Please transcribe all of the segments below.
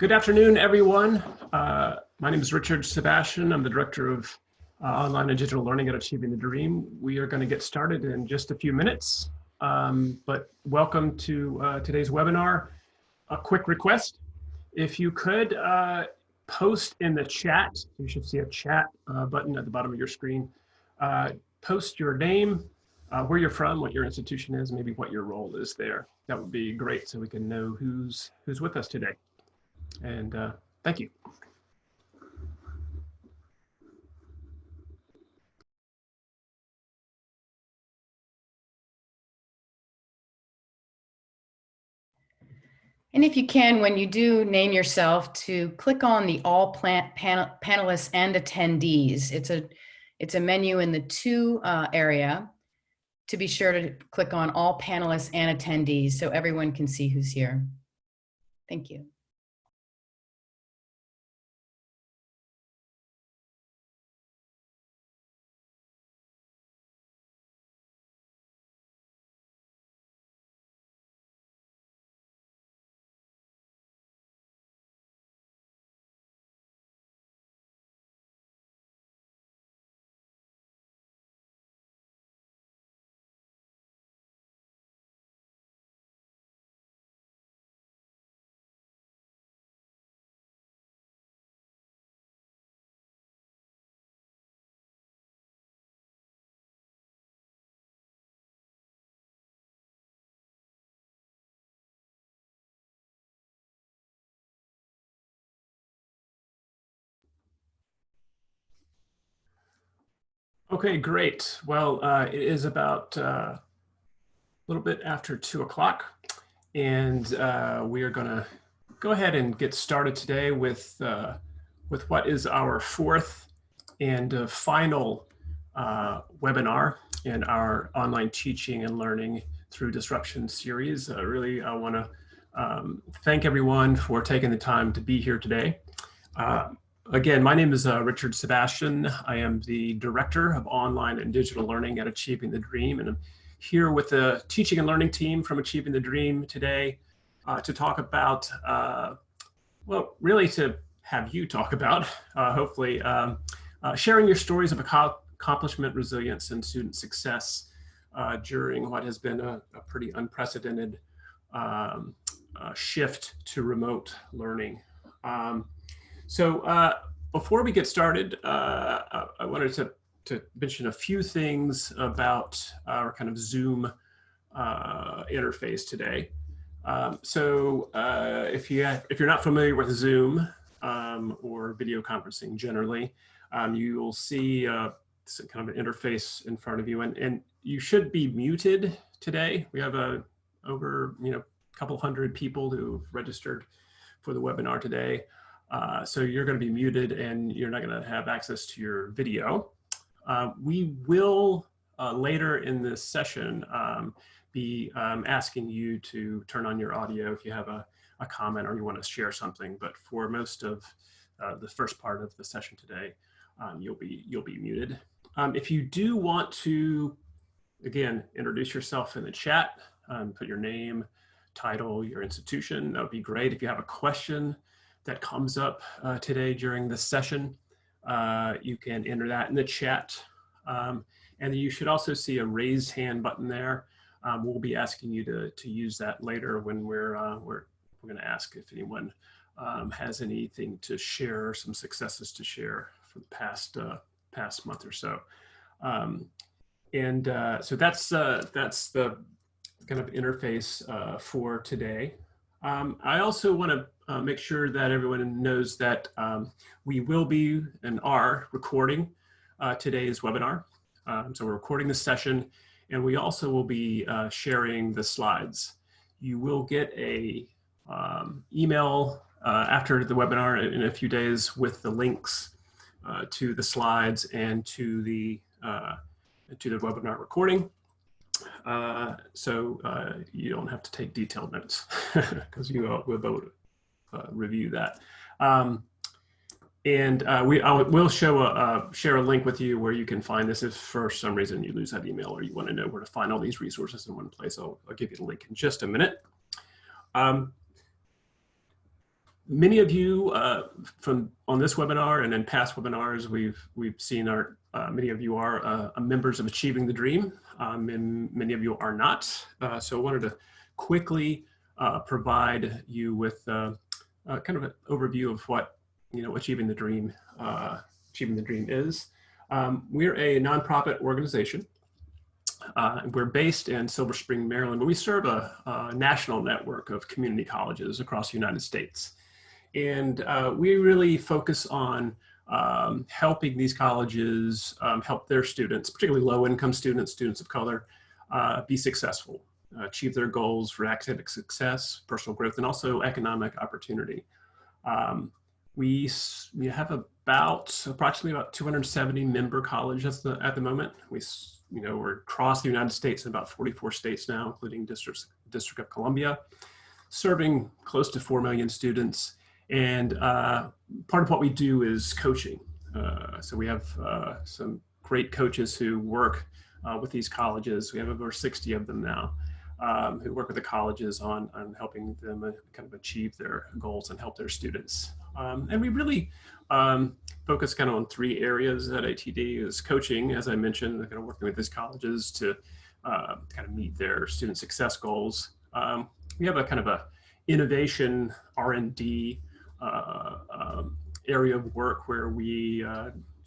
Good afternoon, everyone. My name is Richard Sebastian. I'm the Director of Online and Digital Learning at Achieving the Dream. We are going to get started in just a few minutes, but welcome to today's webinar. A quick request, if you could post in the chat, you should see a chat button at the bottom of your screen. Post your name, where you're from, what your institution is, maybe what your role is there. That would be great so we can know who's with us today. And thank you. And if you can, when you do name yourself, to click on the all panelists and attendees. It's a menu in the to area. To be sure to click on all panelists and attendees so everyone can see who's here. Thank you. Okay, great. Well, it is about a little bit after 2 o'clock, and we are going to go ahead and get started today with what is our fourth and final webinar in our online teaching and learning through disruption series. Really, I want to thank everyone for taking the time to be here today. Again, my name is Richard Sebastian. I am the Director of Online and Digital Learning at Achieving the Dream, and I'm here with the teaching and learning team from Achieving the Dream today to talk about, well, really to have you talk about, hopefully, sharing your stories of accomplishment, resilience, and student success during what has been a pretty unprecedented shift to remote learning. So before we get started, I wanted to mention a few things about our kind of Zoom interface today. If you're not familiar with Zoom or video conferencing generally, you will see some kind of an interface in front of you, and you should be muted today. We have over a couple hundred people who've registered for the webinar today. So you're going to be muted and you're not going to have access to your video. We will later in this session be asking you to turn on your audio if you have a comment or you want to share something. But for most of the first part of the session today, you'll be muted. If you do want to, again, introduce yourself in the chat, put your name, title, your institution, that would be great. If you have a question that comes up today during this session, you can enter that in the chat. And you should also see a raised hand button there. We'll be asking you to use that later when we're going to ask if anyone has anything to share, some successes to share for the past month or so. So that's the kind of interface for today. I also want to make sure that everyone knows that we will be and are recording today's webinar. So we're recording this session, and we also will be sharing the slides. You will get a email after the webinar in a few days with the links to the slides and to the webinar recording. So you don't have to take detailed notes because we'll both review that. We'll share a link with you where you can find this if for some reason you lose that email or you want to know where to find all these resources in one place. I'll give you the link in just a minute. Many of you from on this webinar and in past webinars, we've seen many of you are members of Achieving the Dream, and many of you are not. So I wanted to quickly provide you with kind of an overview of what Achieving the Dream is. We're a nonprofit organization. We're based in Silver Spring, Maryland, but we serve a national network of community colleges across the United States. And we really focus on helping these colleges help their students, particularly low-income students, students of color, be successful, achieve their goals for academic success, personal growth, and also economic opportunity. We have approximately about 270 member colleges at the moment. We're across the United States in about 44 states now, including District of Columbia, serving close to 4 million students. And part of what we do is coaching. So we have some great coaches who work with these colleges. We have over 60 of them now who work with the colleges on helping them kind of achieve their goals and help their students. And we really focus kind of on 3 areas at ATD: is coaching, as I mentioned, kind of working with these colleges to kind of meet their student success goals. We have a kind of a innovation R&D area of work where we,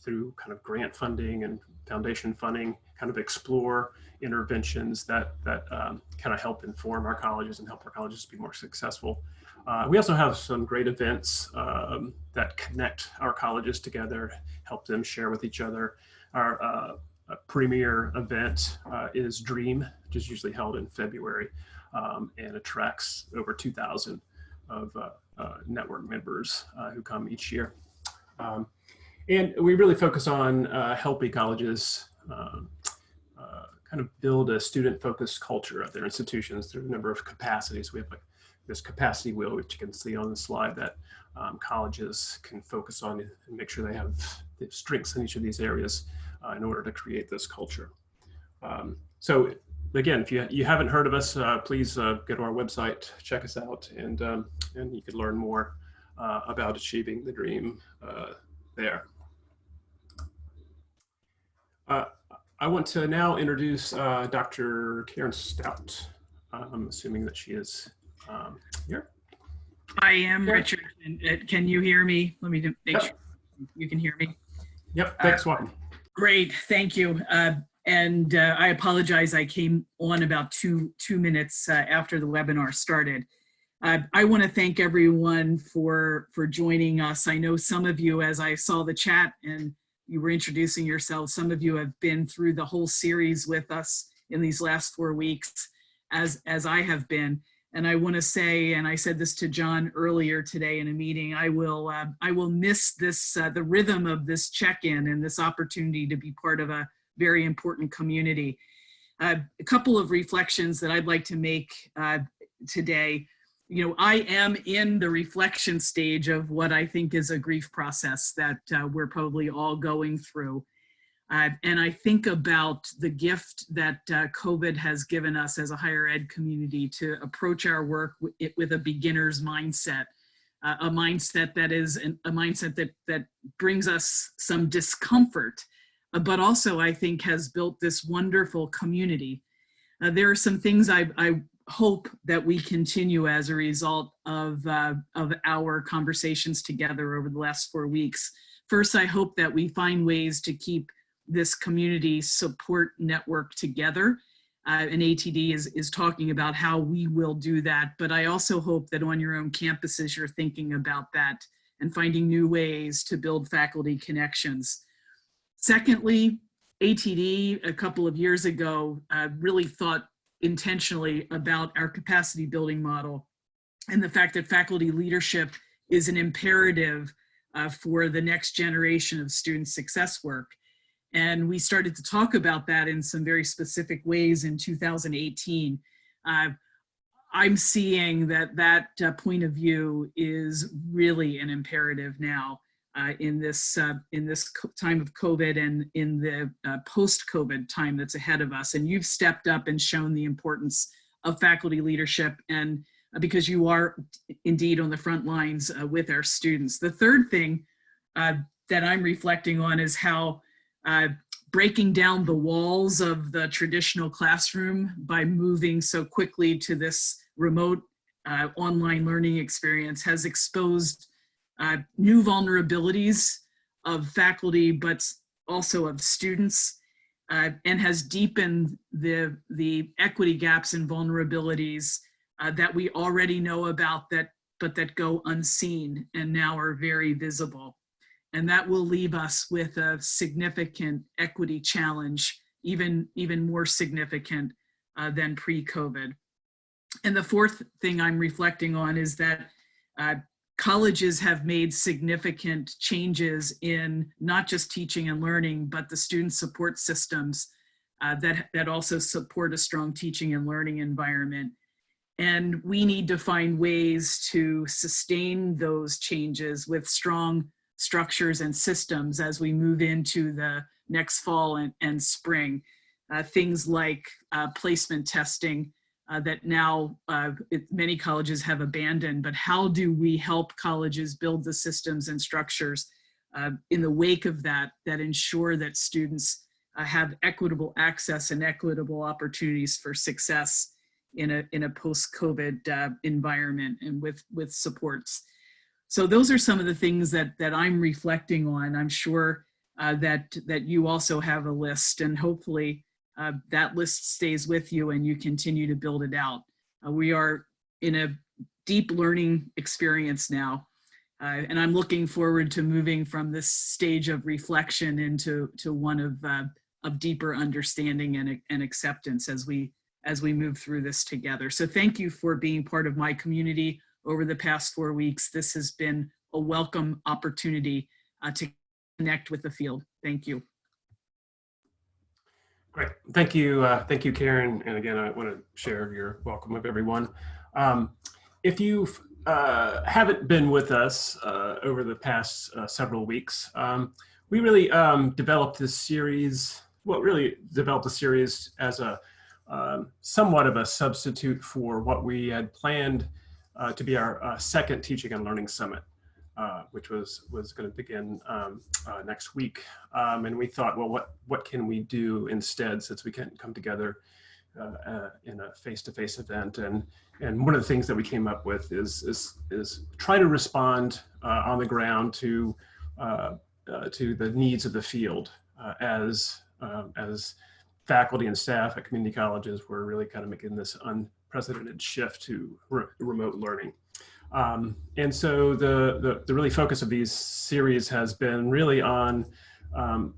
through kind of grant funding and foundation funding, kind of explore interventions that kind of help inform our colleges and help our colleges be more successful. We also have some great events that connect our colleges together, help them share with each other. Our premier event is Dream, which is usually held in February and attracts over 2,000 of network members who come each year. And we really focus on helping colleges kind of build a student-focused culture at their institutions through a number of capacities. We have this capacity wheel, which you can see on the slide, that colleges can focus on and make sure they have the strengths in each of these areas in order to create this culture. So again, if you haven't heard of us, please go to our website, check us out, and you can learn more about Achieving the Dream there. I want to now introduce Dr. Karen Stout. I'm assuming that she is here. I am, Richard. And can you hear me? Let me make sure you can hear me. Yep, thanks, welcome. Great, thank you. And I apologize, I came on about two minutes after the webinar started. I want to thank everyone for joining us. I know some of you, as I saw the chat and you were introducing yourselves, some of you have been through the whole series with us in these last 4 weeks, as I have been. And I want to say, and I said this to John earlier today in a meeting, I will miss this, the rhythm of this check-in and this opportunity to be part of a very important community. A couple of reflections that I'd like to make today. I am in the reflection stage of what I think is a grief process that we're probably all going through. And I think about the gift that COVID has given us as a higher ed community to approach our work with a beginner's mindset, a mindset that is a mindset that brings us some discomfort, but also I think has built this wonderful community. There are some things I hope that we continue as a result of our conversations together over the last 4 weeks. First, I hope that we find ways to keep this community support network together. And ATD is talking about how we will do that. But I also hope that on your own campuses, you're thinking about that and finding new ways to build faculty connections. Secondly, ATD a couple of years ago really thought intentionally about our capacity building model and the fact that faculty leadership is an imperative for the next generation of student success work. And we started to talk about that in some very specific ways in 2018. I'm seeing that point of view is really an imperative now in this time of COVID and in the post-COVID time that's ahead of us. And you've stepped up and shown the importance of faculty leadership and because you are indeed on the front lines with our students. The third thing that I'm reflecting on is how breaking down the walls of the traditional classroom by moving so quickly to this remote online learning experience has exposed new vulnerabilities of faculty, but also of students, and has deepened the equity gaps and vulnerabilities that we already know about, but that go unseen and now are very visible. And that will leave us with a significant equity challenge, even more significant than pre-COVID. And the fourth thing I'm reflecting on is that colleges have made significant changes in not just teaching and learning, but the student support systems that also support a strong teaching and learning environment. And we need to find ways to sustain those changes with strong structures and systems as we move into the next fall and spring. Things like placement testing that now many colleges have abandoned, but how do we help colleges build the systems and structures in the wake of that ensure that students have equitable access and equitable opportunities for success in a post-COVID environment and with supports. So those are some of the things that I'm reflecting on. I'm sure that you also have a list, and hopefully that list stays with you and you continue to build it out. We are in a deep learning experience now, and I'm looking forward to moving from this stage of reflection into one of deeper understanding and acceptance as we move through this together. So thank you for being part of my community over the past 4 weeks. This has been a welcome opportunity to connect with the field. Thank you. Great. Thank you, Karen. And again, I want to share your welcome with everyone. If you haven't been with us over the past several weeks, we really developed this series, as a somewhat of a substitute for what we had planned to be our second Teaching and Learning Summit, which was going to begin next week. And we thought, well, what can we do instead, since we can't come together in a face-to-face event? And one of the things that we came up with is try to respond on the ground to the needs of the field as faculty and staff at community colleges were really kind of making this unprecedented shift to remote learning. And so the really focus of these series has been really on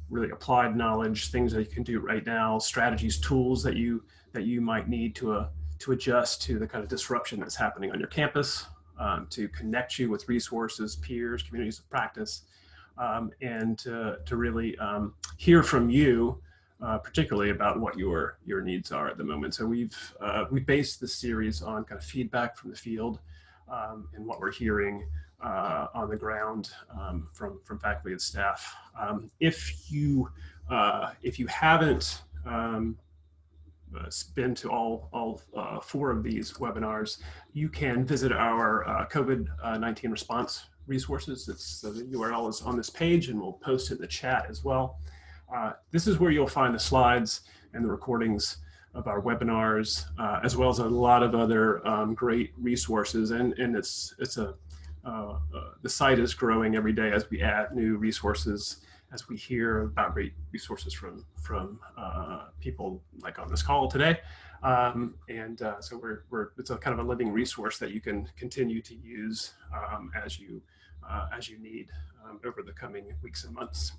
really applied knowledge, things that you can do right now, strategies, tools that you might need to adjust to the kind of disruption that's happening on your campus, to connect you with resources, peers, communities of practice, and to really hear from you, particularly about what your needs are at the moment. So we based this series on kind of feedback from the field and what we're hearing on the ground from faculty and staff. If you haven't been to all 4 of these webinars, you can visit our COVID-19 response resources. The URL is on this page, and we'll post it in the chat as well. This is where you'll find the slides and the recordings of our webinars, as well as a lot of other great resources. And the site is growing every day as we add new resources, as we hear about great resources from people like on this call today. So it's a kind of a living resource that you can continue to use as you need over the coming weeks and months.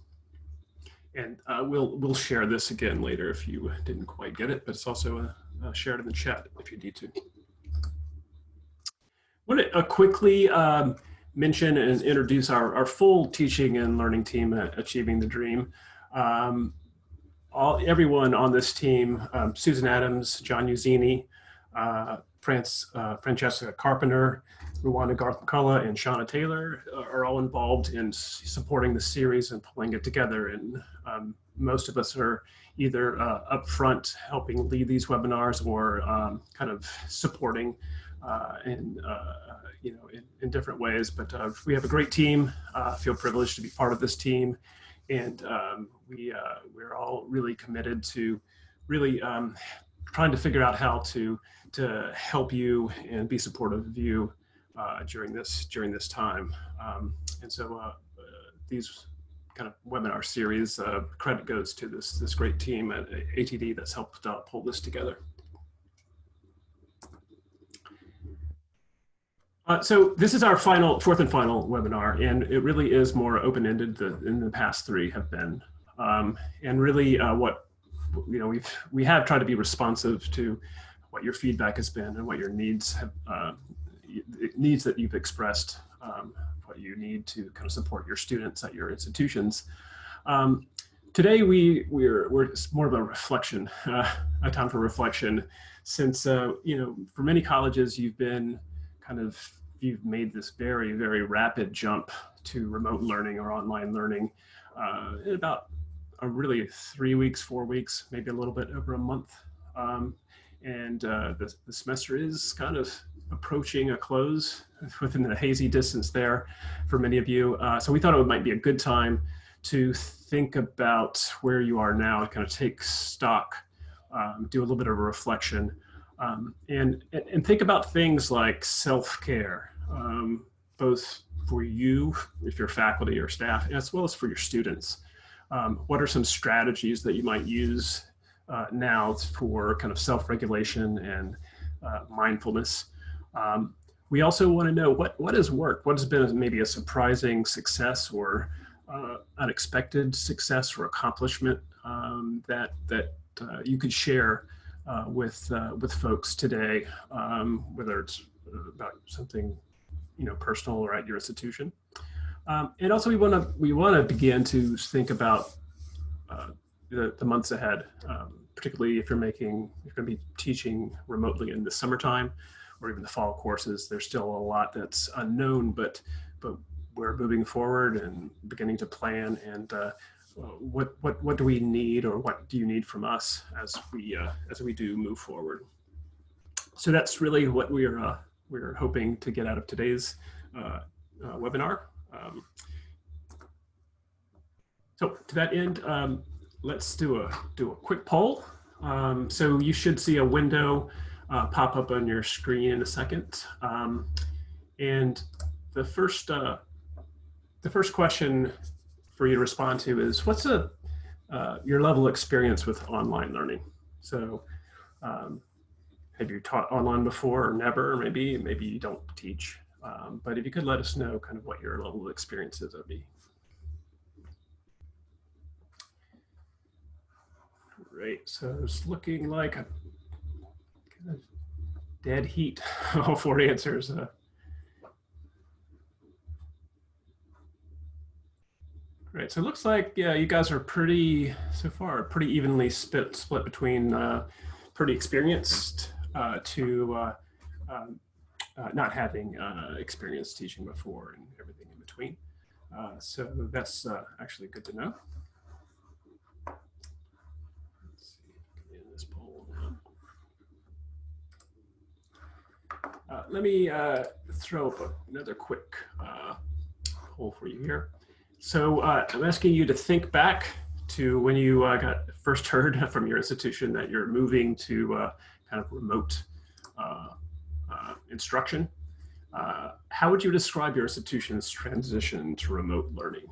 And we'll share this again later if you didn't quite get it, but it's also shared in the chat if you need to. I want to quickly mention and introduce our full teaching and learning team at Achieving the Dream. Everyone on this team, Susan Adams, John Uzzini, Francesca Carpenter, Rwanda Garth McCullough, and Shauna Taylor are all involved in supporting the series and pulling it together. And most of us are either upfront helping lead these webinars or kind of supporting in different ways. But we have a great team. Feel privileged to be part of this team, and we're all really committed to really trying to figure out how to help you and be supportive of you during this time. And so these kind of webinar series, credit goes to this great team at ATD that's helped pull this together. So this is our fourth and final webinar, and it really is more open-ended than the past three have been. And really what, we have tried to be responsive to what your feedback has been and what your needs have, needs that you've expressed, what you need to kind of support your students at your institutions. Today we're more of a reflection, a time for reflection, since for many colleges you've made this very, very rapid jump to remote learning or online learning in about really 3 weeks, 4 weeks, maybe a little bit over a month. The semester is kind of approaching a close within the hazy distance there for many of you. So we thought it might be a good time to think about where you are now and kind of take stock, do a little bit of a reflection, and think about things like self-care, both for you, if you're faculty or staff, as well as for your students. What are some strategies that you might use now for kind of self-regulation and mindfulness? We also want to know what has worked, what has been maybe a surprising success or unexpected success or accomplishment that you could share with folks today, whether it's about something personal or at your institution. And also we want to begin to think about the months ahead, particularly if you're going to be teaching remotely in the summertime or even the fall courses. There's still a lot that's unknown, but we're moving forward and beginning to plan. And what do we need, or what do you need from us as we do move forward? So that's really what we're hoping to get out of today's webinar. So to that end, let's do a quick poll. So you should see a window pop up on your screen in a second. And the first question for you to respond to is, what's your level of experience with online learning? So have you taught online before or never? Or maybe you don't teach. But if you could let us know kind of what your level of experience is, that'd be great. So it's looking like a kind of dead heat, all 4 answers. Great. So it looks like, yeah, you guys are pretty evenly split between pretty experienced to not having experience teaching before and everything in between. So that's actually good to know. Let's see if I can end this poll now. Let me throw up another quick poll for you here. So I'm asking you to think back to when you got first heard from your institution that you're moving to kind of remote instruction. How would you describe your institution's transition to remote learning?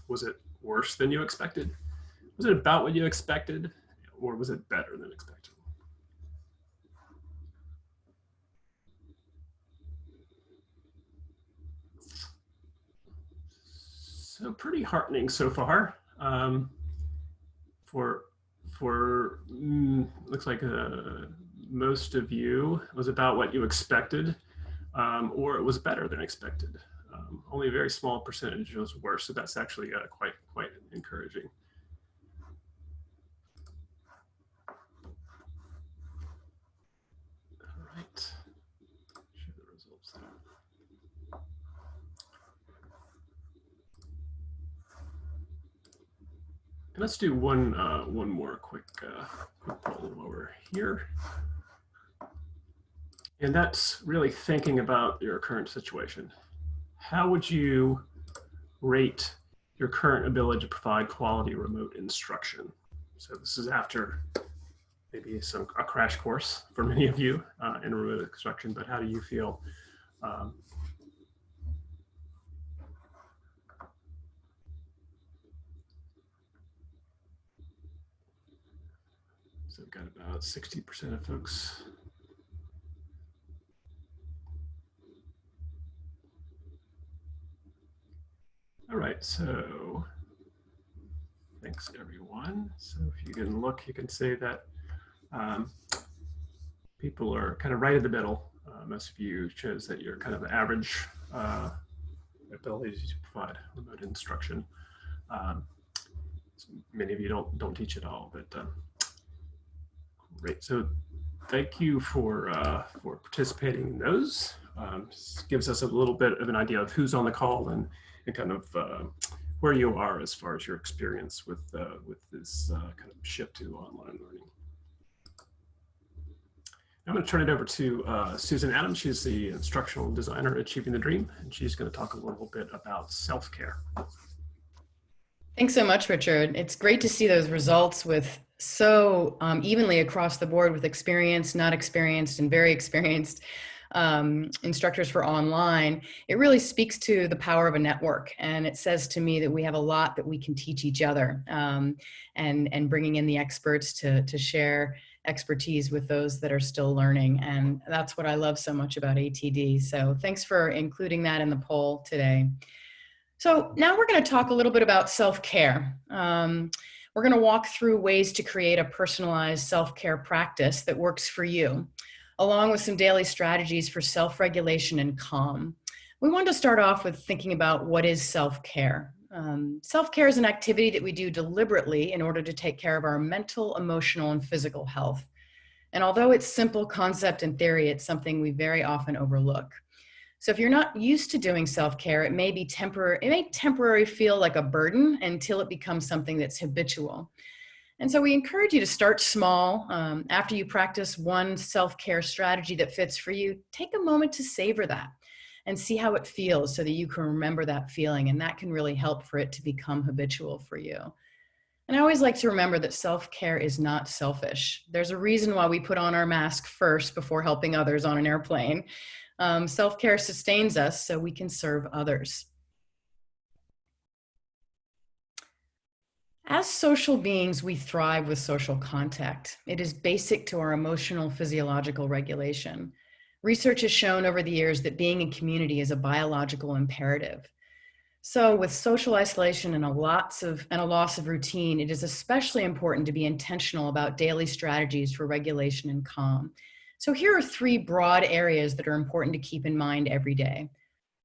Was it worse than you expected? Was it about what you expected, or was it better than expected? So pretty heartening so far. Looks like most of you was about what you expected, or it was better than expected. Only a very small percentage was worse, so that's actually quite encouraging. All right, share the results there. Let's do one more quick poll while we're here. And that's really thinking about your current situation. How would you rate your current ability to provide quality remote instruction? So this is after maybe a crash course for many of you in remote instruction, but how do you feel? So we've got about 60% of folks. All right, so thanks everyone. So if you can look, you can see that people are kind of right in the middle. Most of you shows that you're kind of average ability to provide remote instruction. So many of you don't teach at all, but great. So thank you for participating in those. Gives us a little bit of an idea of who's on the call and kind of where you are as far as your experience with this kind of shift to online learning. I'm going to turn it over to Susan Adams. She's the instructional designer at Achieving the Dream, and she's going to talk a little bit about self-care. Thanks so much, Richard. It's great to see those results with so evenly across the board with experienced, not experienced, and very experienced instructors for online. It really speaks to the power of a network, and it says to me that we have a lot that we can teach each other, and bringing in the experts to share expertise with those that are still learning. And that's what I love so much about ATD. So thanks for including that in the poll today. So now we're going to talk a little bit about self-care. We're going to walk through ways to create a personalized self-care practice that works for you, along with some daily strategies for self-regulation and calm. We want to start off with thinking about what is self-care. Self-care is an activity that we do deliberately in order to take care of our mental, emotional, and physical health. And although it's simple concept and theory, it's something we very often overlook. So if you're not used to doing self-care, it may be temporary feel like a burden until it becomes something that's habitual. And so we encourage you to start small. After you practice one self-care strategy that fits for you, take a moment to savor that and see how it feels so that you can remember that feeling, and that can really help for it to become habitual for you. And I always like to remember that self-care is not selfish. There's a reason why we put on our mask first before helping others on an airplane. Self-care sustains us so we can serve others. As social beings, we thrive with social contact. It is basic to our emotional physiological regulation. Research has shown over the years that being in community is a biological imperative. So with social isolation and a loss of routine, it is especially important to be intentional about daily strategies for regulation and calm. So here are 3 broad areas that are important to keep in mind every day: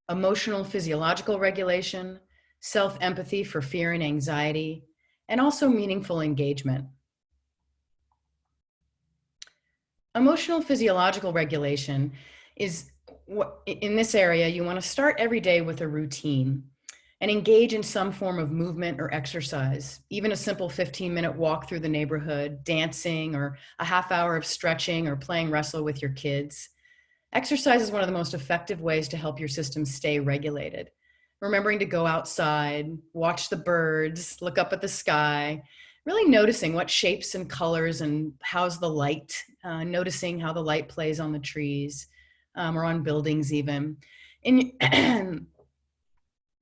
emotional physiological regulation, self-empathy for fear and anxiety, and also meaningful engagement. Emotional physiological regulation is in this area, you want to start every day with a routine and engage in some form of movement or exercise, even a simple 15-minute walk through the neighborhood, dancing, or a half hour of stretching or playing wrestle with your kids. Exercise is one of the most effective ways to help your system stay regulated. Remembering to go outside, watch the birds, look up at the sky, really noticing what shapes and colors and how's the light, noticing how the light plays on the trees or on buildings even.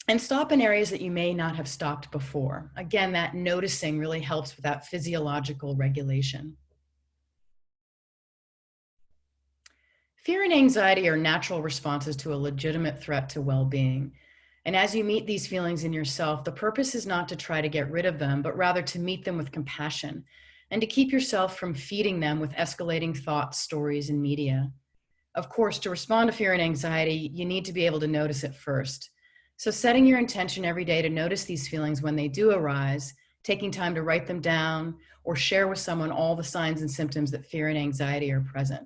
And stop in areas that you may not have stopped before. Again, that noticing really helps with that physiological regulation. Fear and anxiety are natural responses to a legitimate threat to well-being. And as you meet these feelings in yourself, the purpose is not to try to get rid of them, but rather to meet them with compassion and to keep yourself from feeding them with escalating thoughts, stories, and media. Of course, to respond to fear and anxiety, you need to be able to notice it first. So setting your intention every day to notice these feelings when they do arise, taking time to write them down or share with someone all the signs and symptoms that fear and anxiety are present.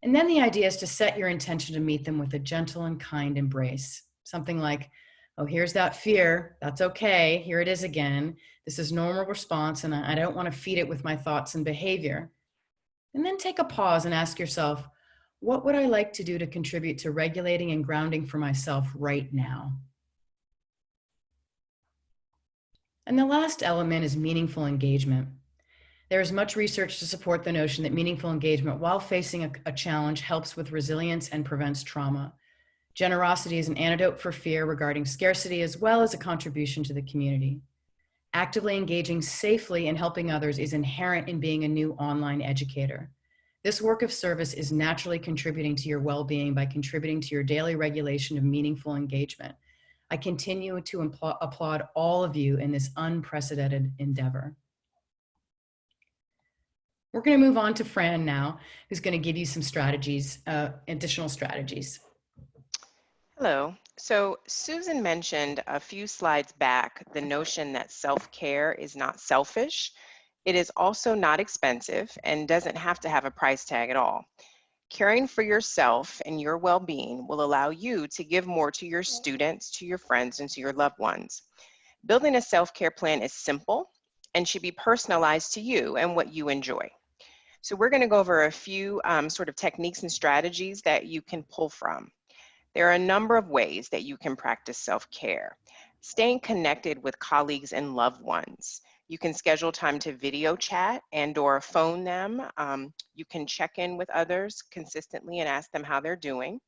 And then the idea is to set your intention to meet them with a gentle and kind embrace. Something like, Oh, here's that fear. That's okay. Here it is again. This is normal response, and I don't want to feed it with my thoughts and behavior. And then take a pause and ask yourself, what would I like to do to contribute to regulating and grounding for myself right now? And the last element is meaningful engagement. There is much research to support the notion that meaningful engagement while facing a challenge helps with resilience and prevents trauma. Generosity is an antidote for fear regarding scarcity, as well as a contribution to the community. Actively engaging safely and helping others is inherent in being a new online educator. This work of service is naturally contributing to your well-being by contributing to your daily regulation of meaningful engagement. I continue to applaud all of you in this unprecedented endeavor. We're going to move on to Fran now, who's going to give you some strategies, additional strategies. Hello. So Susan mentioned a few slides back the notion that self-care is not selfish. It is also not expensive and doesn't have to have a price tag at all. Caring for yourself and your well-being will allow you to give more to your students, to your friends, and to your loved ones. Building a self-care plan is simple and should be personalized to you and what you enjoy. So we're going to go over a few sort of techniques and strategies that you can pull from. There are a number of ways that you can practice self-care. Staying connected with colleagues and loved ones. You can schedule time to video chat and/or phone them. You can check in with others consistently and ask them how they're doing.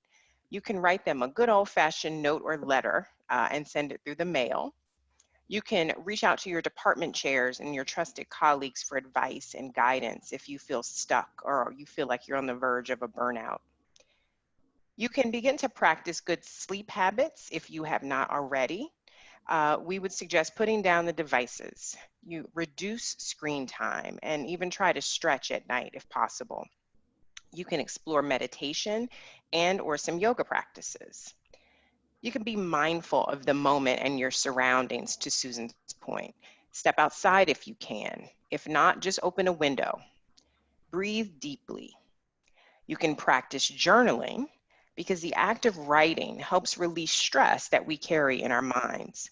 You can write them a good old-fashioned note or letter and send it through the mail. You can reach out to your department chairs and your trusted colleagues for advice and guidance if you feel stuck or you feel like you're on the verge of a burnout. You can begin to practice good sleep habits if you have not already. We would suggest putting down the devices. You reduce screen time and even try to stretch at night if possible. You can explore meditation and/or some yoga practices. You can be mindful of the moment and your surroundings, to Susan's point. Step outside if you can. If not, just open a window. Breathe deeply. You can practice journaling because the act of writing helps release stress that we carry in our minds.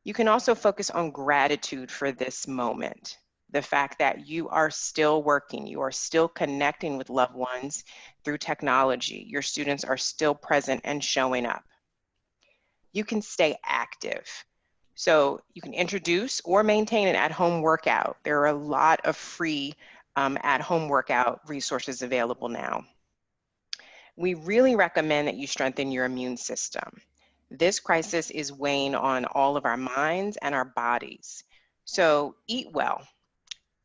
You can also focus on gratitude for this moment. The fact that you are still working, you are still connecting with loved ones through technology. Your students are still present and showing up. You can stay active. So you can introduce or maintain an at-home workout. There are a lot of free at-home workout resources available now. We really recommend that you strengthen your immune system. This crisis is weighing on all of our minds and our bodies. So eat well,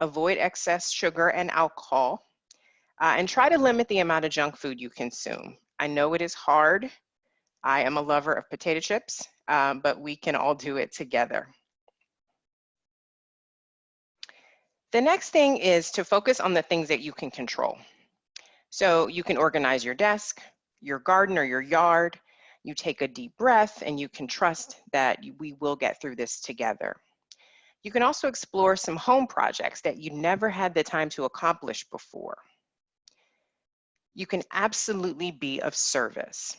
avoid excess sugar and alcohol, and try to limit the amount of junk food you consume. I know it is hard. I am a lover of potato chips, but we can all do it together. The next thing is to focus on the things that you can control. So you can organize your desk, your garden or your yard. You take a deep breath and you can trust that we will get through this together. You can also explore some home projects that you never had the time to accomplish before. You can absolutely be of service.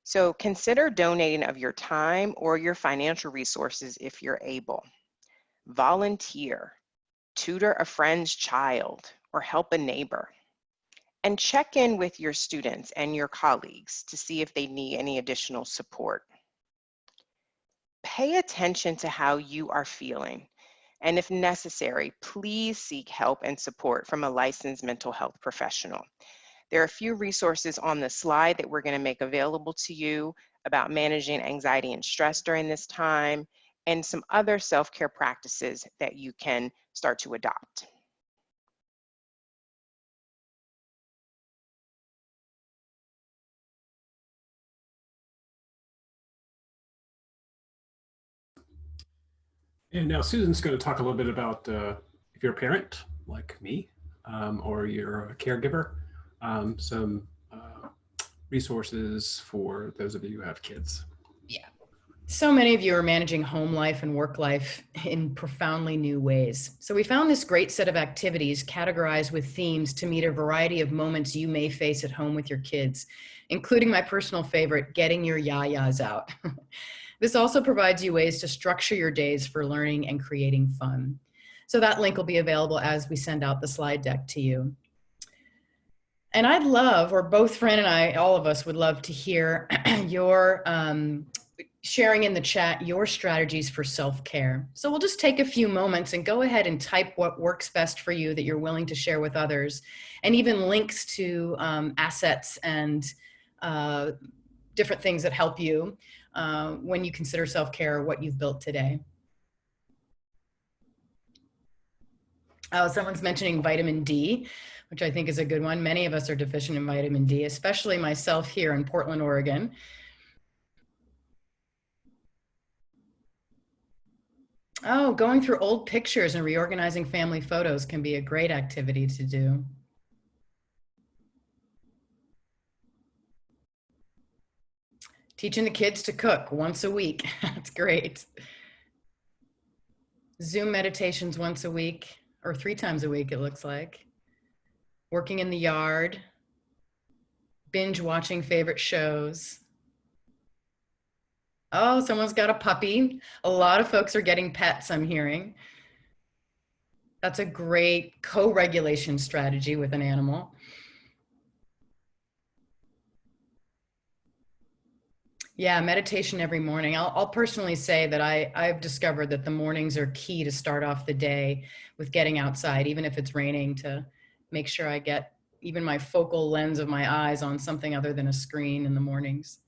So consider donating of your time or your financial resources if you're able. Volunteer, tutor a friend's child, or help a neighbor. And check in with your students and your colleagues to see if they need any additional support. Pay attention to how you are feeling. And if necessary, please seek help and support from a licensed mental health professional. There are a few resources on the slide that we're going to make available to you about managing anxiety and stress during this time, and some other self-care practices that you can start to adopt. And now Susan's going to talk a little bit about if you're a parent like me or you're a caregiver, some resources for those of you who have kids. Yeah. So many of you are managing home life and work life in profoundly new ways. So we found this great set of activities categorized with themes to meet a variety of moments you may face at home with your kids, including my personal favorite, getting your yayas out. This also provides you ways to structure your days for learning and creating fun. So that link will be available as we send out the slide deck to you. And I'd love, or both Fran and I, all of us would love to hear your sharing in the chat your strategies for self-care. So we'll just take a few moments and go ahead and type what works best for you that you're willing to share with others, and even links to assets and different things that help you when you consider self-care or what you've built today. Oh, someone's mentioning vitamin D, which I think is a good one. Many of us are deficient in vitamin D, especially myself here in Portland, Oregon. Oh, going through old pictures and reorganizing family photos can be a great activity to do. Teaching the kids to cook once a week. That's great. Zoom meditations once a week, or 3 times a week, it looks like. Working in the yard. Binge watching favorite shows. Oh, someone's got a puppy. A lot of folks are getting pets, I'm hearing. That's a great co-regulation strategy with an animal. Yeah, meditation every morning. I'll personally say that I've discovered that the mornings are key to start off the day with getting outside, even if it's raining, to make sure I get even my focal lens of my eyes on something other than a screen in the mornings.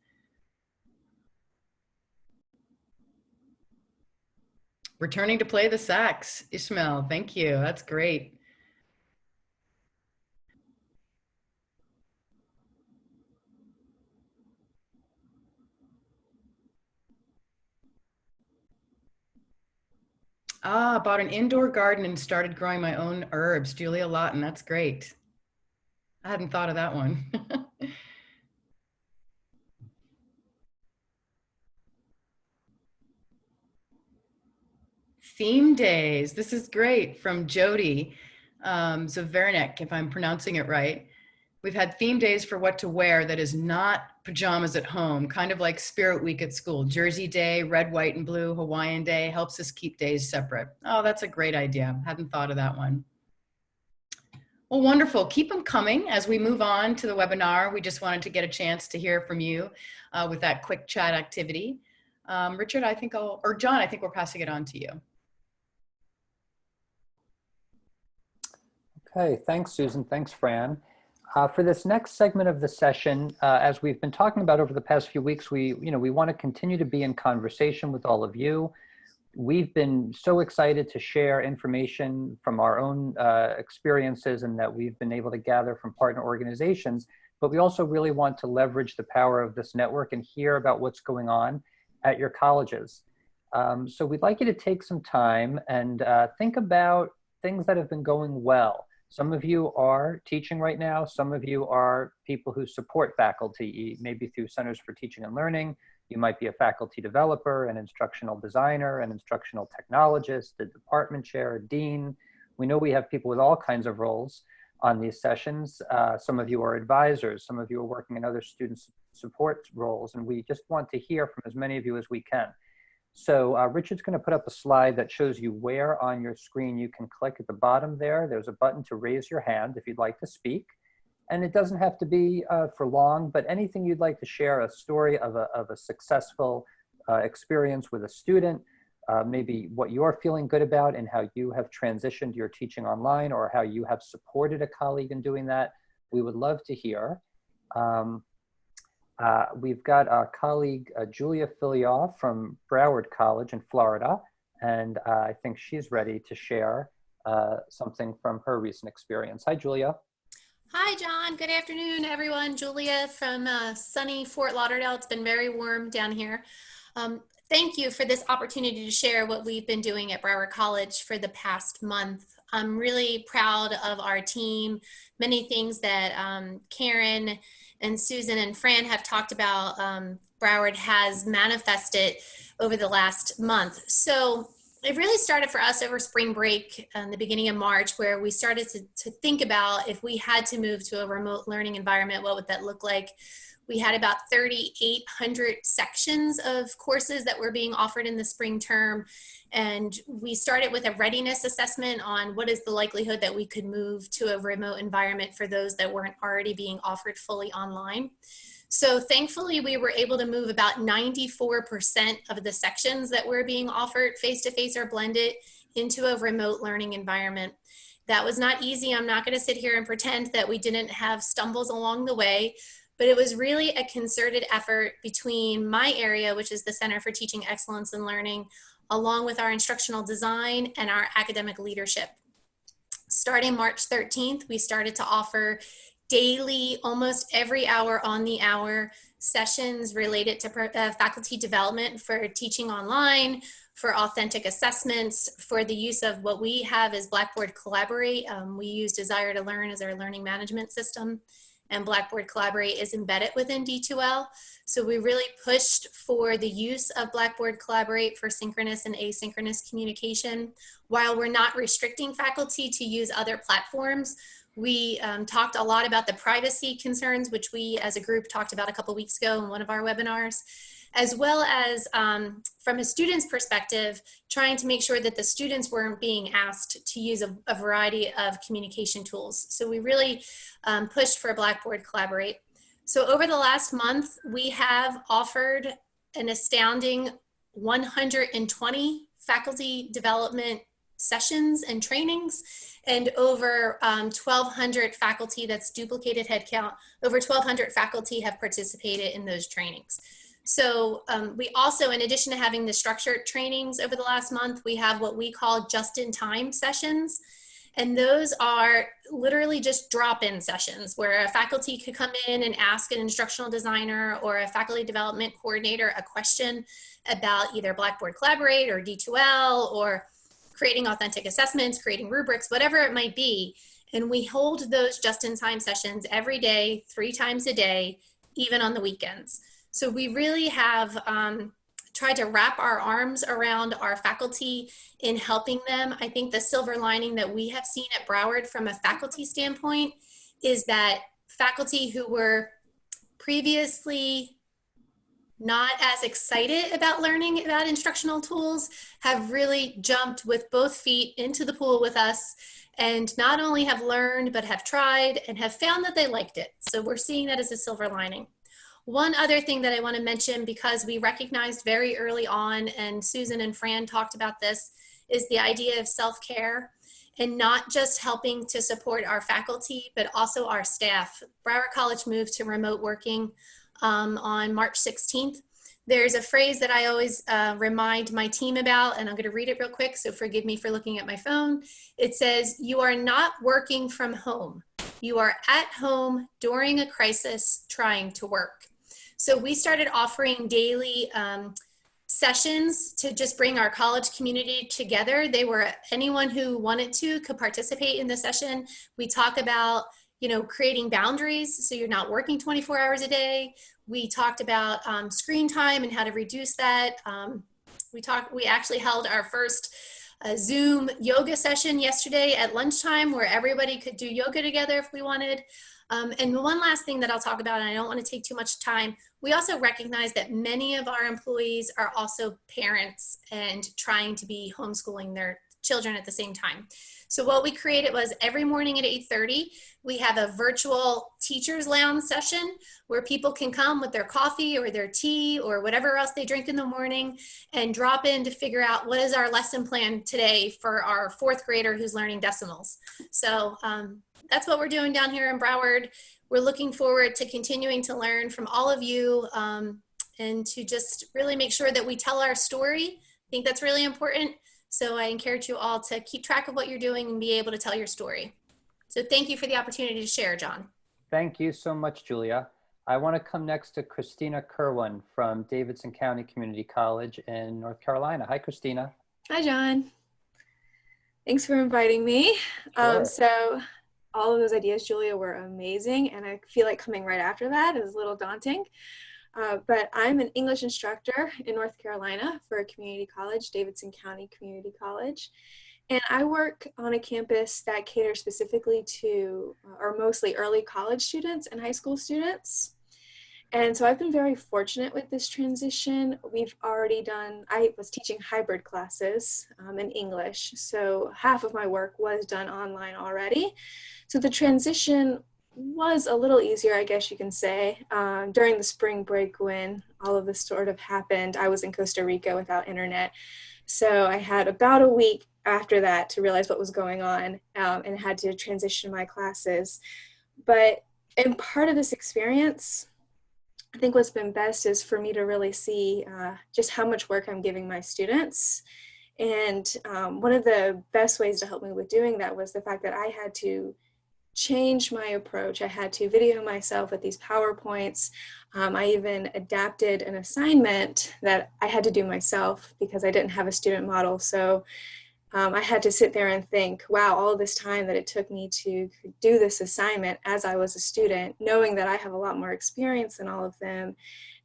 Returning to play the sax, Ishmael, thank you. That's great. Ah, bought an indoor garden and started growing my own herbs. Julia Lawton, that's great. I hadn't thought of that one. Theme days. This is great from Jody Zavernik, if I'm pronouncing it right. We've had theme days for what to wear that is not pajamas at home, kind of like Spirit Week at school. Jersey Day, red, white, and blue, Hawaiian Day helps us keep days separate. Oh, that's a great idea. Hadn't thought of that one. Well, wonderful. Keep them coming as we move on to the webinar. We just wanted to get a chance to hear from you with that quick chat activity. Richard, I think or John, I think we're passing it on to you. Okay, thanks, Susan. Thanks, Fran. For this next segment of the session, as we've been talking about over the past few weeks, we want to continue to be in conversation with all of you. We've been so excited to share information from our own experiences and that we've been able to gather from partner organizations, but we also really want to leverage the power of this network and hear about what's going on at your colleges. So we'd like you to take some time and think about things that have been going well. Some of you are teaching right now. Some of you are people who support faculty, maybe through Centers for Teaching and Learning. You might be a faculty developer, an instructional designer, an instructional technologist, a department chair, a dean. We know we have people with all kinds of roles on these sessions. Some of you are advisors. Some of you are working in other student support roles. And we just want to hear from as many of you as we can. So Richard's going to put up a slide that shows you where on your screen you can click at the bottom there. There's a button to raise your hand if you'd like to speak. And it doesn't have to be for long, but anything you'd like to share, a story of a successful experience with a student, maybe what you're feeling good about and how you have transitioned your teaching online or how you have supported a colleague in doing that, we would love to hear. We've got our colleague, Julia Filioff from Broward College in Florida, and I think she's ready to share something from her recent experience. Hi, Julia. Hi, John. Good afternoon, everyone. Julia from sunny Fort Lauderdale. It's been very warm down here. Thank you for this opportunity to share what we've been doing at Broward College for the past month. I'm really proud of our team. Many things that Karen and Susan and Fran have talked about, Broward has manifested over the last month. So it really started for us over spring break in the beginning of March, where we started to think about if we had to move to a remote learning environment, what would that look like? We had about 3,800 sections of courses that were being offered in the spring term. And we started with a readiness assessment on what is the likelihood that we could move to a remote environment for those that weren't already being offered fully online. So thankfully, we were able to move about 94% of the sections that were being offered face-to-face or blended into a remote learning environment. That was not easy. I'm not going to sit here and pretend that we didn't have stumbles along the way, but it was really a concerted effort between my area, which is the Center for Teaching Excellence and Learning, along with our instructional design and our academic leadership. Starting March 13th, we started to offer daily, almost every hour on the hour, sessions related to faculty development for teaching online, for authentic assessments, for the use of what we have as Blackboard Collaborate. We use Desire to Learn as our learning management system, and Blackboard Collaborate is embedded within D2L. So we really pushed for the use of Blackboard Collaborate for synchronous and asynchronous communication. While we're not restricting faculty to use other platforms, we talked a lot about the privacy concerns, which we as a group talked about a couple weeks ago in one of our webinars, as well as from a student's perspective, trying to make sure that the students weren't being asked to use a variety of communication tools. So we really pushed for Blackboard Collaborate. So over the last month, we have offered an astounding 120 faculty development sessions and trainings, and over 1,200 faculty, that's duplicated headcount, over 1,200 faculty have participated in those trainings. So we also, in addition to having the structured trainings over the last month, we have what we call just-in-time sessions. And those are literally just drop-in sessions where a faculty could come in and ask an instructional designer or a faculty development coordinator a question about either Blackboard Collaborate or D2L or creating authentic assessments, creating rubrics, whatever it might be. And we hold those just-in-time sessions every day, 3 times a day, even on the weekends. So we really have tried to wrap our arms around our faculty in helping them. I think the silver lining that we have seen at Broward from a faculty standpoint is that faculty who were previously not as excited about learning about instructional tools have really jumped with both feet into the pool with us, and not only have learned, but have tried and have found that they liked it. So we're seeing that as a silver lining. One other thing that I want to mention, because we recognized very early on, and Susan and Fran talked about this, is the idea of self-care, and not just helping to support our faculty, but also our staff. Broward College moved to remote working on March 16th. There's a phrase that I always remind my team about, and I'm going to read it real quick, so forgive me for looking at my phone. It says, "You are not working from home. You are at home during a crisis trying to work." So we started offering daily sessions to just bring our college community together. They were, anyone who wanted to could participate in the session. We talk about, you know, creating boundaries so you're not working 24 hours a day. We talked about screen time and how to reduce that. We actually held our first Zoom yoga session yesterday at lunchtime where everybody could do yoga together if we wanted. And one last thing that I'll talk about, and I don't want to take too much time, we also recognize that many of our employees are also parents and trying to be homeschooling their children at the same time. So what we created was every morning at 8:30, we have a virtual teachers lounge session where people can come with their coffee or their tea or whatever else they drink in the morning and drop in to figure out what is our lesson plan today for our 4th grader who's learning decimals. So that's what we're doing down here in Broward. We're looking forward to continuing to learn from all of you and to just really make sure that we tell our story. I think that's really important. So I encourage you all to keep track of what you're doing and be able to tell your story. So thank you for the opportunity to share, John. Thank you so much, Julia. I want to come next to Christina Kerwin from Davidson County Community College in North Carolina. Hi, Christina. Hi, John. Thanks for inviting me. Sure. So all of those ideas, Julia, were amazing. And I feel like coming right after that is a little daunting. But I'm an English instructor in North Carolina for a community college, Davidson County Community College. And I work on a campus that caters specifically to, or mostly early college students and high school students. And so I've been very fortunate with this transition. We've already done, I was teaching hybrid classes in English. So half of my work was done online already. So the transition was a little easier, I guess you can say. During the spring break when all of this sort of happened, I was in Costa Rica without internet. So I had about a week after that to realize what was going on and had to transition my classes. But in part of this experience, I think what's been best is for me to really see just how much work I'm giving my students. And one of the best ways to help me with doing that was the fact that I had to change my approach. I had to video myself with these PowerPoints. I even adapted an assignment that I had to do myself because I didn't have a student model. So I had to sit there and think, wow, all this time that it took me to do this assignment as I was a student, knowing that I have a lot more experience than all of them.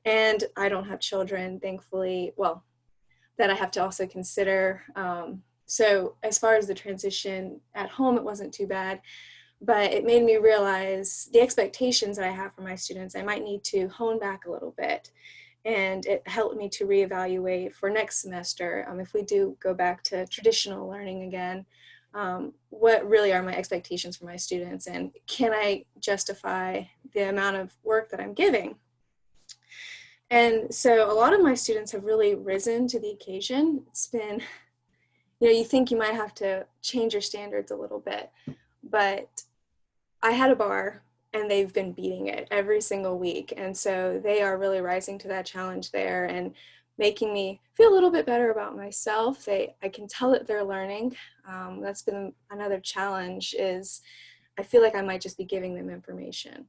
And I don't have children, thankfully, well, that I have to also consider. So as far as the transition at home, it wasn't too bad, but it made me realize the expectations that I have for my students, I might need to hone back a little bit. And it helped me to reevaluate for next semester, if we do go back to traditional learning again, what really are my expectations for my students, and can I justify the amount of work that I'm giving? And so a lot of my students have really risen to the occasion. It's been, you think you might have to change your standards a little bit, but I had a bar and they've been beating it every single week. And so they are really rising to that challenge there and making me feel a little bit better about myself. I can tell that they're learning. That's been another challenge, is I feel like I might just be giving them information.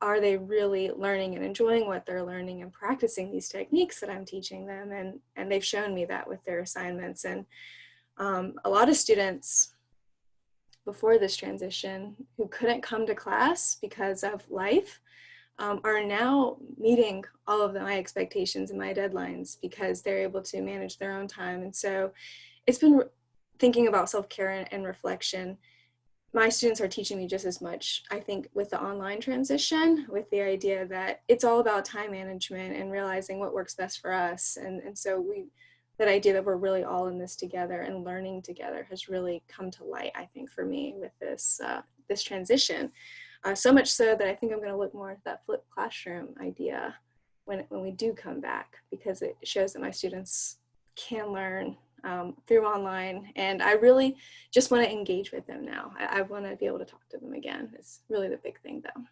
Are they really learning and enjoying what they're learning and practicing these techniques that I'm teaching them? And they've shown me that with their assignments. And a lot of students before this transition who couldn't come to class because of life are now meeting all of my expectations and my deadlines because they're able to manage their own time. And so it's been thinking about self-care and reflection. My students are teaching me just as much, I think, with the online transition, with the idea that it's all about time management and realizing what works best for us. And so that idea that we're really all in this together and learning together has really come to light, I think, for me with this this transition. So much so that I think I'm going to look more at that flipped classroom idea when we do come back, because it shows that my students can learn through online. And I really just want to engage with them now. I want to be able to talk to them again. It's really the big thing, though.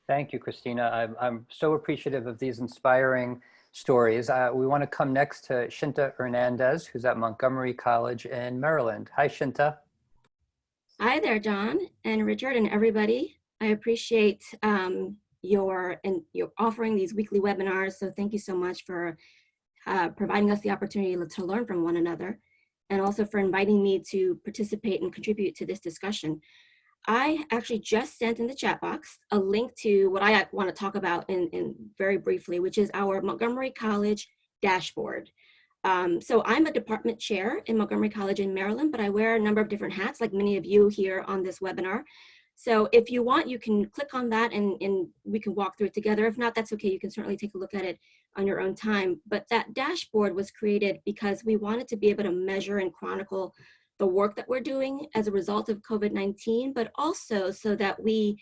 Thank you, Christina. I'm so appreciative of these inspiring stories. We want to come next to Shinta Hernandez, who's at Montgomery College in Maryland. Hi, Shinta. Hi there, John and Richard and everybody. I appreciate your offering these weekly webinars. So thank you so much for providing us the opportunity to learn from one another, and also for inviting me to participate and contribute to this discussion. I actually just sent in the chat box a link to what I want to talk about in very briefly, which is our Montgomery College dashboard. So I'm a department chair in Montgomery College in Maryland, but I wear a number of different hats, like many of you here on this webinar. So if you want, you can click on that and we can walk through it together. If not, that's okay. You can certainly take a look at it on your own time. But that dashboard was created because we wanted to be able to measure and chronicle the work that we're doing as a result of COVID-19, but also so that we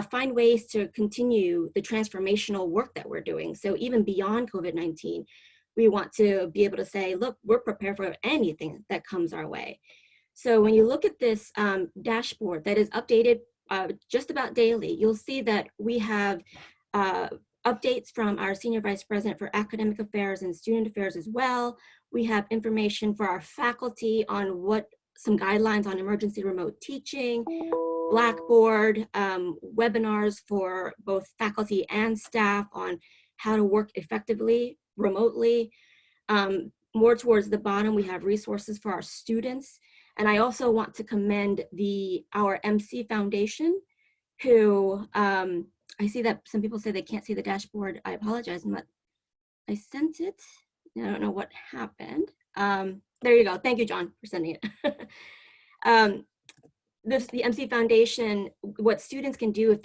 find ways to continue the transformational work that we're doing. So even beyond COVID-19, we want to be able to say, look, we're prepared for anything that comes our way. So when you look at this dashboard that is updated just about daily, you'll see that we have updates from our Senior Vice President for Academic Affairs and Student Affairs as well. We have information for our faculty on some guidelines on emergency remote teaching, Blackboard, webinars for both faculty and staff on how to work effectively remotely. More towards the bottom, we have resources for our students. And I also want to commend our MC Foundation, who, I see that some people say they can't see the dashboard. I apologize. I sent it. I don't know what happened. There you go. Thank you, John, for sending it. The MC Foundation, what students can do if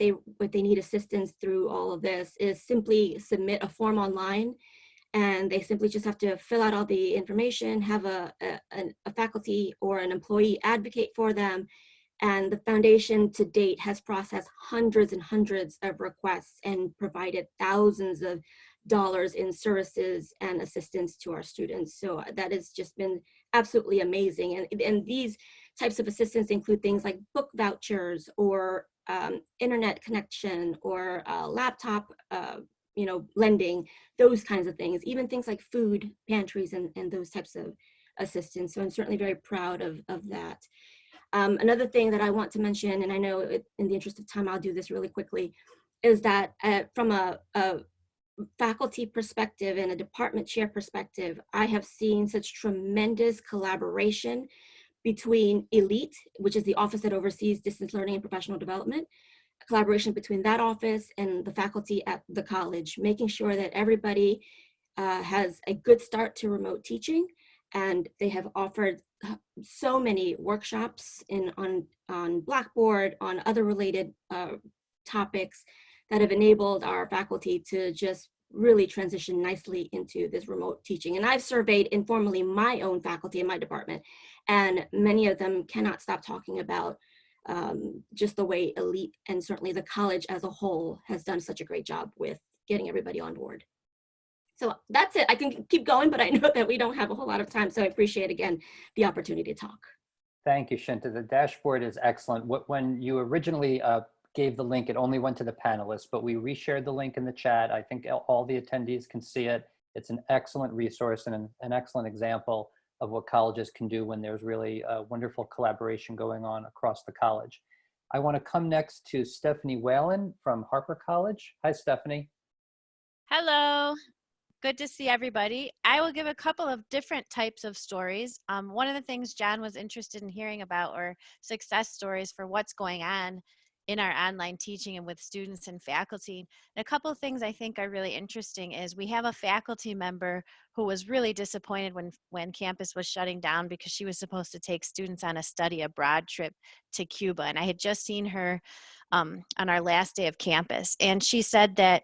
they need assistance through all of this is simply submit a form online, and they simply just have to fill out all the information, have a faculty or an employee advocate for them. And the foundation to date has processed hundreds and hundreds of requests and provided thousands of dollars in services and assistance to our students. So that has just been absolutely amazing. And these types of assistance include things like book vouchers or internet connection or laptop lending, those kinds of things, even things like food pantries and those types of assistance. So I'm certainly very proud of that. Another thing that I want to mention, and I know in the interest of time, I'll do this really quickly, is that from a faculty perspective and a department chair perspective, I have seen such tremendous collaboration between ELITE, which is the office that oversees distance learning and professional development, collaboration between that office and the faculty at the college, making sure that everybody has a good start to remote teaching. And they have offered so many workshops on Blackboard, on other related topics that have enabled our faculty to just really transition nicely into this remote teaching. And I've surveyed informally my own faculty in my department, and many of them cannot stop talking about just the way ELITE and certainly the college as a whole has done such a great job with getting everybody on board. So that's it. I can keep going, but I know that we don't have a whole lot of time. So I appreciate, again, the opportunity to talk. Thank you, Shinta. The dashboard is excellent. When you originally gave the link, it only went to the panelists, but we reshared the link in the chat. I think all the attendees can see it. It's an excellent resource and an excellent example of what colleges can do when there's really a wonderful collaboration going on across the college. I want to come next to Stephanie Whalen from Harper College. Hi, Stephanie. Hello. Good to see everybody. I will give a couple of different types of stories. One of the things John was interested in hearing about were success stories for what's going on in our online teaching and with students and faculty. And a couple of things I think are really interesting is we have a faculty member who was really disappointed when campus was shutting down because she was supposed to take students on a study abroad trip to Cuba. And I had just seen her on our last day of campus. And she said that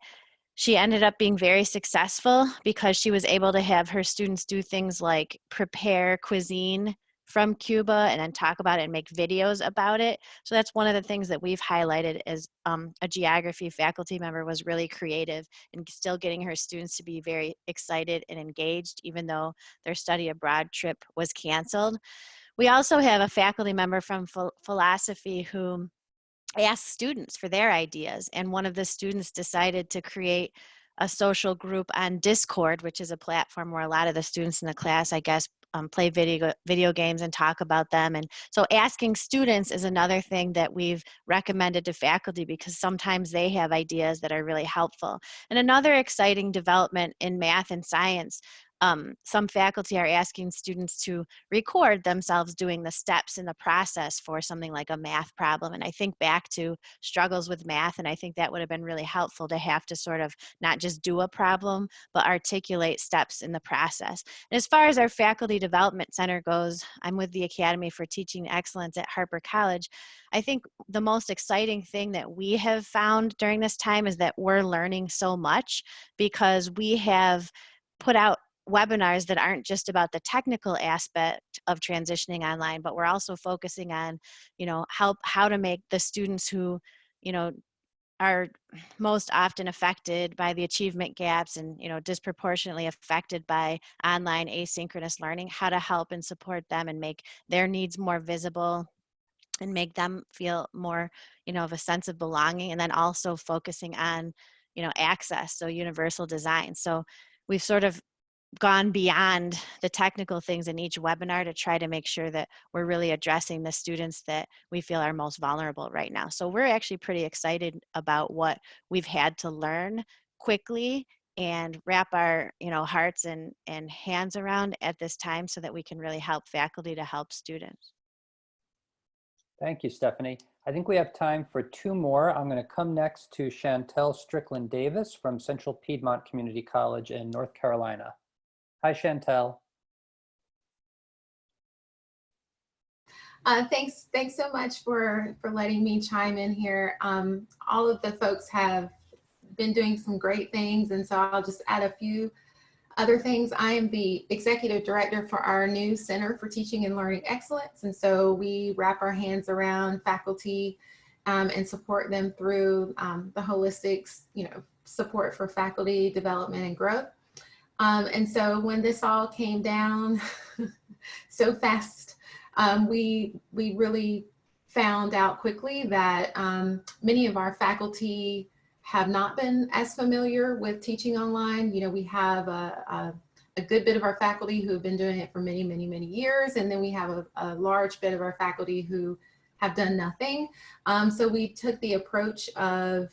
she ended up being very successful because she was able to have her students do things like prepare cuisine from Cuba and then talk about it and make videos about it. So that's one of the things that we've highlighted as a geography faculty member was really creative and still getting her students to be very excited and engaged, even though their study abroad trip was canceled. We also have a faculty member from philosophy who asked students for their ideas, and one of the students decided to create a social group on Discord, which is a platform where a lot of the students in the class, I guess, play video games and talk about them. And so asking students is another thing that we've recommended to faculty because sometimes they have ideas that are really helpful. And another exciting development in math and science, some faculty are asking students to record themselves doing the steps in the process for something like a math problem. And I think back to struggles with math, and I think that would have been really helpful to have to sort of not just do a problem, but articulate steps in the process. And as far as our Faculty Development Center goes, I'm with the Academy for Teaching Excellence at Harper College. I think the most exciting thing that we have found during this time is that we're learning so much because we have put out webinars that aren't just about the technical aspect of transitioning online, but we're also focusing on, how to make the students who, are most often affected by the achievement gaps and, disproportionately affected by online asynchronous learning, how to help and support them and make their needs more visible and make them feel more, of a sense of belonging, and then also focusing on, access, so universal design. So we've sort of gone beyond the technical things in each webinar to try to make sure that we're really addressing the students that we feel are most vulnerable right now. So we're actually pretty excited about what we've had to learn quickly and wrap our hearts and hands around at this time so that we can really help faculty to help students. Thank you, Stephanie. I think we have time for two more. I'm going to come next to Chantel Strickland Davis from Central Piedmont Community College in North Carolina. Hi, Chantel. Thanks so much for letting me chime in here. All of the folks have been doing some great things, and so I'll just add a few other things. I am the executive director for our new Center for Teaching and Learning Excellence, and so we wrap our hands around faculty and support them through the holistic, support for faculty development and growth. And so when this all came down so fast, we really found out quickly that many of our faculty have not been as familiar with teaching online. We have a good bit of our faculty who have been doing it for many, many, many years. And then we have a large bit of our faculty who have done nothing. So we took the approach of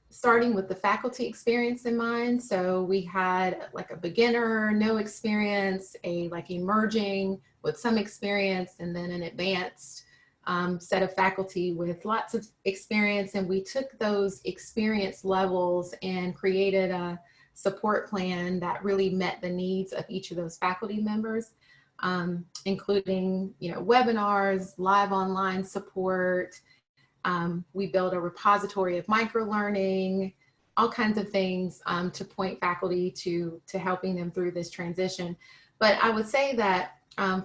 starting with the faculty experience in mind. So we had like a beginner, no experience, a like emerging with some experience, and then an advanced set of faculty with lots of experience. And we took those experience levels and created a support plan that really met the needs of each of those faculty members, including webinars, live online support. We built a repository of microlearning, all kinds of things to point faculty to helping them through this transition. But I would say that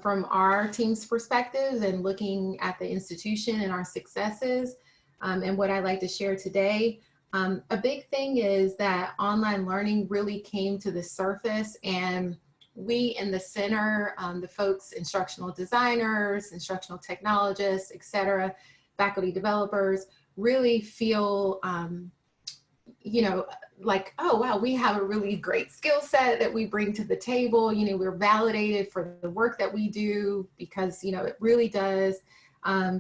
from our team's perspective and looking at the institution and our successes and what I'd like to share today, a big thing is that online learning really came to the surface, and we in the center, the folks, instructional designers, instructional technologists, et cetera, faculty developers, really feel, like, oh, wow, we have a really great skill set that we bring to the table. We're validated for the work that we do because, it really does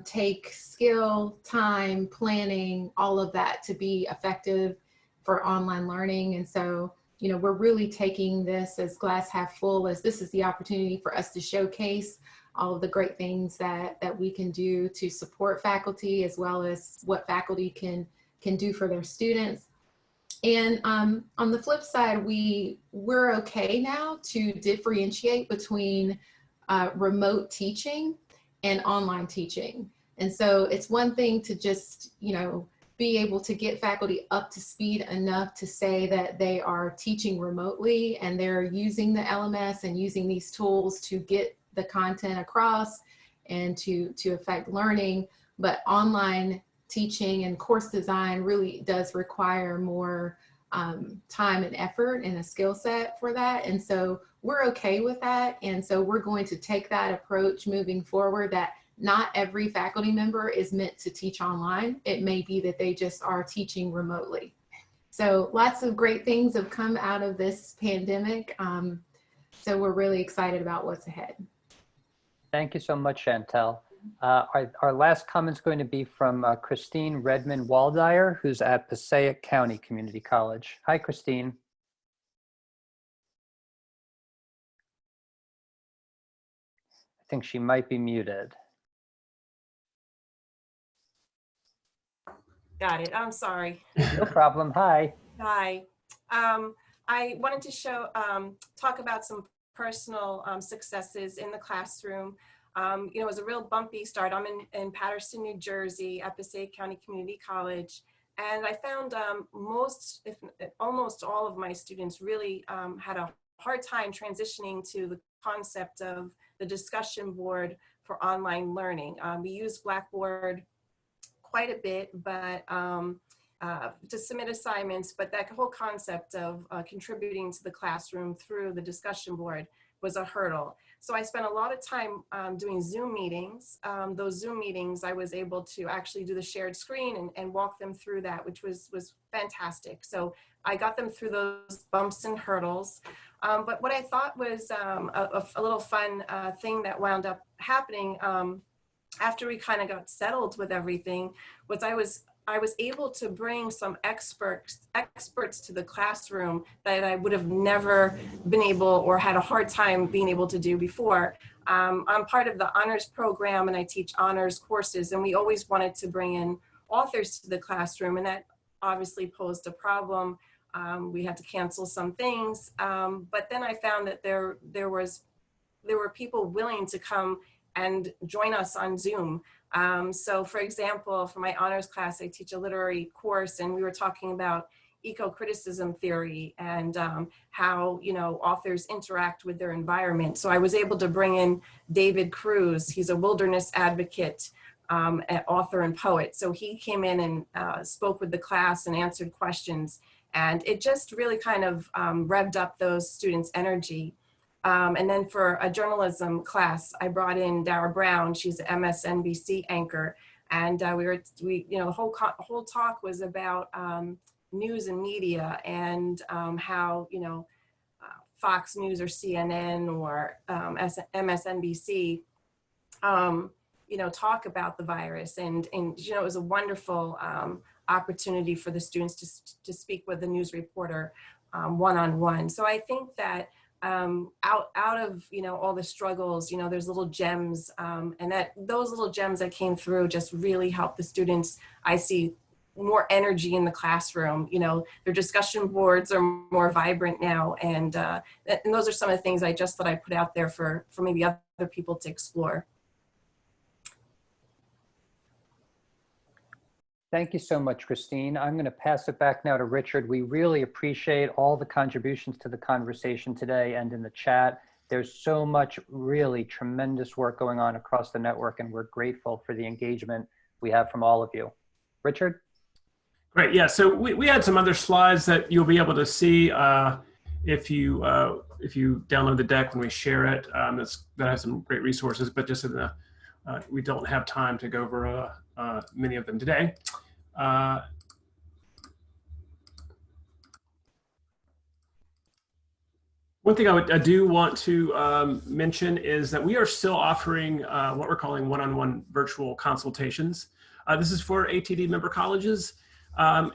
take skill, time, planning, all of that to be effective for online learning. And so, we're really taking this as glass half full, as this is the opportunity for us to showcase all of the great things that we can do to support faculty, as well as what faculty can do for their students. And on the flip side, we're okay now to differentiate between remote teaching and online teaching. And so it's one thing to just, be able to get faculty up to speed enough to say that they are teaching remotely and they're using the LMS and using these tools to get the content across and to affect learning. But online teaching and course design really does require more time and effort and a skill set for that. And so we're okay with that. And so we're going to take that approach moving forward, that not every faculty member is meant to teach online. It may be that they just are teaching remotely. So lots of great things have come out of this pandemic. So we're really excited about what's ahead. Thank you so much, Chantel. Our last comment is going to be from Christine Redmond Waldeyer, who's at Passaic County Community College. Hi, Christine. I think she might be muted. Got it. I'm sorry. No problem. Hi. Hi. I wanted to talk about some personal successes in the classroom. It was a real bumpy start. I'm in Paterson, New Jersey, at Passaic County Community College. And I found almost all of my students really had a hard time transitioning to the concept of the discussion board for online learning. We use Blackboard quite a bit, but to submit assignments, but that whole concept of contributing to the classroom through the discussion board was a hurdle. So I spent a lot of time doing Zoom meetings. Those Zoom meetings, I was able to actually do the shared screen and walk them through that, which was fantastic. So I got them through those bumps and hurdles. But what I thought was a little fun thing that wound up happening after we kind of got settled with everything was I was I was able to bring some experts to the classroom that I would have never been able or had a hard time being able to do before. I'm part of the honors program and I teach honors courses, and we always wanted to bring in authors to the classroom, and that obviously posed a problem. We had to cancel some things, but then I found that there were people willing to come and join us on Zoom. So for example, for my honors class, I teach a literary course, and we were talking about eco-criticism theory and how, you know, authors interact with their environment. So I was able to bring in David Cruz. He's a wilderness advocate, an author and poet. So he came in and spoke with the class and answered questions. And it just really kind of revved up those students' energy. And then for a journalism class, I brought in Dara Brown. She's an MSNBC anchor, and you know, the whole talk was about news and media and how, you know, Fox News or CNN or MSNBC, you know, talk about the virus, and you know, it was a wonderful opportunity for the students to speak with the news reporter one-on-one. So I think that out of, you know, all the struggles, you know, there's little gems, and that those little gems that came through just really helped the students. I see more energy in the classroom. You know, their discussion boards are more vibrant now, and those are some of the things I just thought I put out there for maybe other people to explore. Thank you so much, Christine. I'm going to pass it back now to Richard. We really appreciate all the contributions to the conversation today and in the chat. There's so much really tremendous work going on across the network, and we're grateful for the engagement we have from all of you. Richard? Great. Yeah, so we had some other slides that you'll be able to see if you download the deck when we share it. That has some great resources, but just in the we don't have time to go over many of them today. One thing I do want to mention is that we are still offering what we're calling one-on-one virtual consultations. This is for ATD member colleges.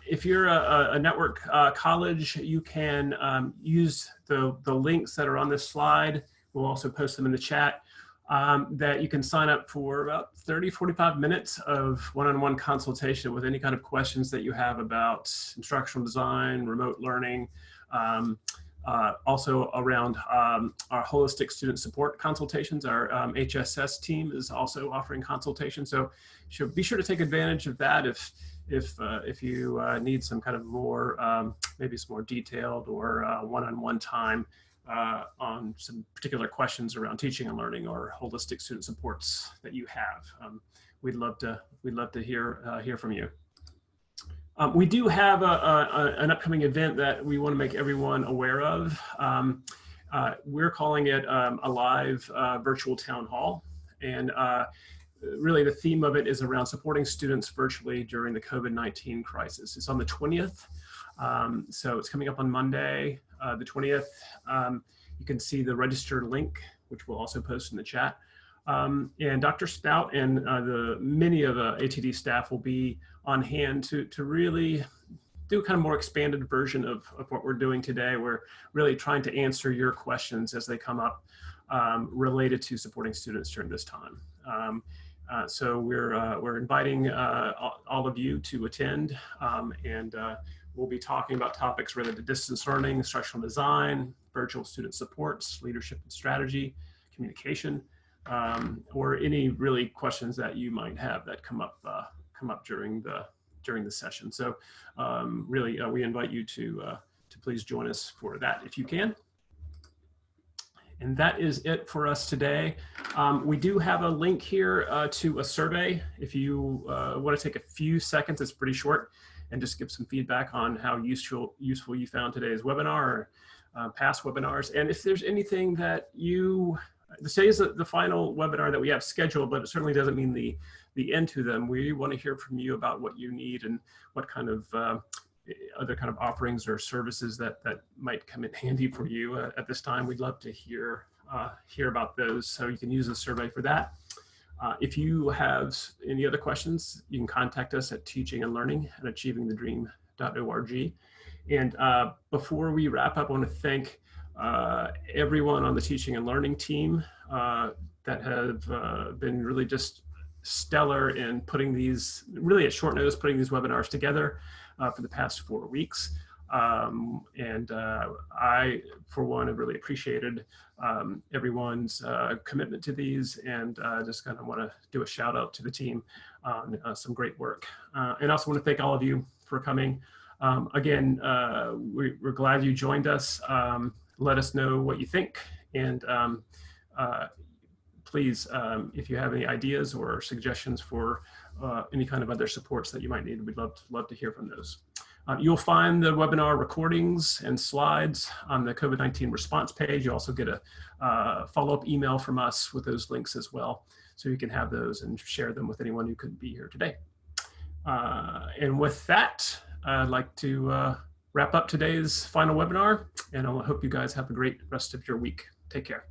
If you're a network college, you can use the links that are on this slide. We'll also post them in the chat. That you can sign up for about 30, 45 minutes of one-on-one consultation with any kind of questions that you have about instructional design, remote learning, also around our holistic student support consultations. Our HSS team is also offering consultation. So be sure to take advantage of that if you need some kind of more, maybe some more detailed or one-on-one time on some particular questions around teaching and learning or holistic student supports that you have. We'd love to hear from you. We do have an upcoming event that we want to make everyone aware of. We're calling it a live virtual town hall, and really the theme of it is around supporting students virtually during the COVID-19 crisis. It's on the 20th. So it's coming up on Monday, the 20th. You can see the register link, which we'll also post in the chat. And Dr. Stout and many of the ATD staff will be on hand to really do a kind of more expanded version of what we're doing today. We're really trying to answer your questions as they come up related to supporting students during this time. So we're inviting all of you to attend, and we'll be talking about topics related to distance learning, instructional design, virtual student supports, leadership and strategy, communication, or any really questions that you might have that come up during the session. So really, we invite you to please join us for that if you can. And that is it for us today. We do have a link here to a survey. If you want to take a few seconds, it's pretty short, and just give some feedback on how useful you found today's webinar or past webinars. And if there's anything that today is the final webinar that we have scheduled, but it certainly doesn't mean the end to them. We want to hear from you about what you need and what kind of other kind of offerings or services that might come in handy for you at this time. We'd love to hear about those, so you can use the survey for that. If you have any other questions, you can contact us at teachingandlearning@achievingthedream.org. And before we wrap up, I want to thank everyone on the teaching and learning team that have been really just stellar in putting these, really at short notice, putting these webinars together for the past 4 weeks. I, for one, have really appreciated everyone's commitment to these, and just kind of want to do a shout out to the team on some great work. And I also want to thank all of you for coming. Again, we're glad you joined us. Let us know what you think, and please, if you have any ideas or suggestions for any kind of other supports that you might need, we'd love to hear from those. You'll find the webinar recordings and slides on the COVID-19 response page. You also get a follow-up email from us with those links as well, so you can have those and share them with anyone who couldn't be here today. And with that, I'd like to wrap up today's final webinar, and I hope you guys have a great rest of your week. Take care.